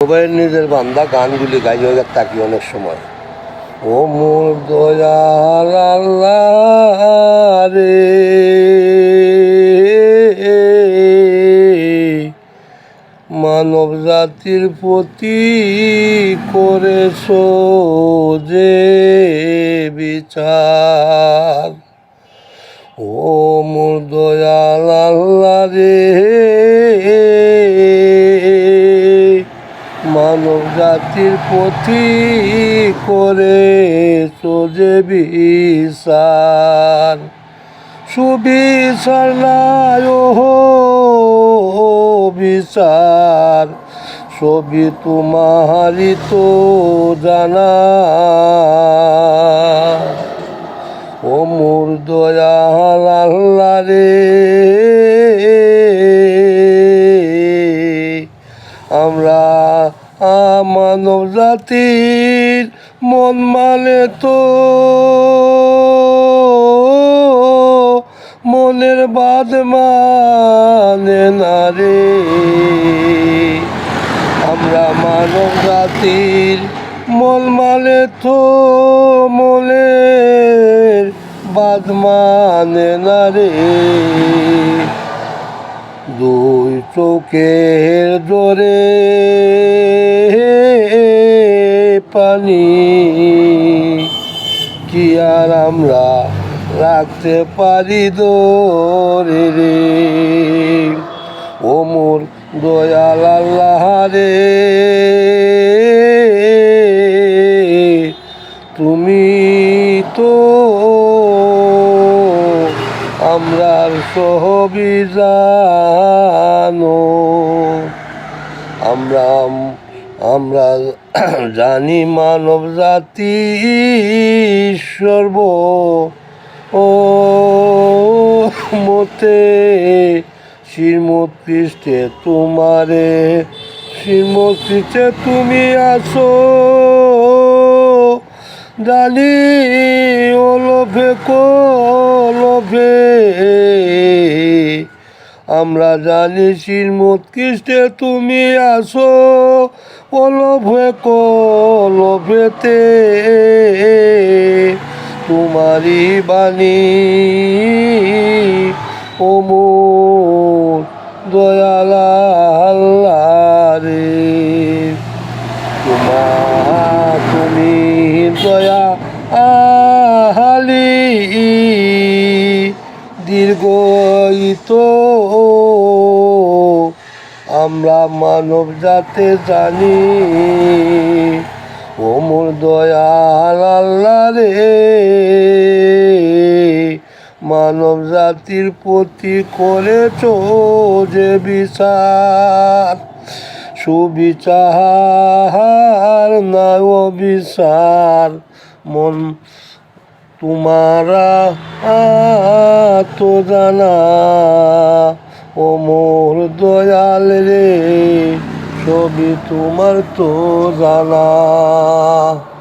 সবাই নিজের বান্দা গানগুলি গাই হয়ে থাকি অনেক সময়। ও মোর দয়াল আল্লাহ রে, মানব জাতির প্রতি করেছ যে বিচার। ও মোর দয়াল আল্লাহ রে, মানব জাতির প্রতি করেছ যে বিচার। সুবিচার নাই ও বিচার, সবই তোমারই তো জানা। ও মোর দয়াল আল্লাহ রে, আমরা মানব জাতির মন মানে তো মনের বাদ মানে না রে। আমরা মানব জাতির মন মানে তো মনের বাদ মানে না রে। দুই চোখের জোরে পানি কি আর আমরা রাখতে পারি ধরে রে। ও মোর দয়াল আল্লাহ রে, তুমি তো আমরার সবই জানো। আমরা জানি মানব জাতি সর্ব ও মতে শ্রীমৎ খ্রিস্টে তোমারে, শ্রীমৎ খ্রিস্টে তুমি আছো জানি ওলভে কলভে। আমরা জানি শ্রীমৎ খ্রিস্টে তুমি আছো ওলভে কলভেতে, তোমারই বাণী ও মোর দয়াল আল্লাহ রে। তুমি দয়া আহালি দীর্ঘয়িত, আমরা মানব জাতে জানি। ও মোর দয়াল আল্লাহ রে, মানব জাতির প্রতি করেছ যে বিচার। সুবিচার না অবিচার, মন তোমারা তো জানা। ও মোর দয়াল রে, সবই তোমার তো জানা।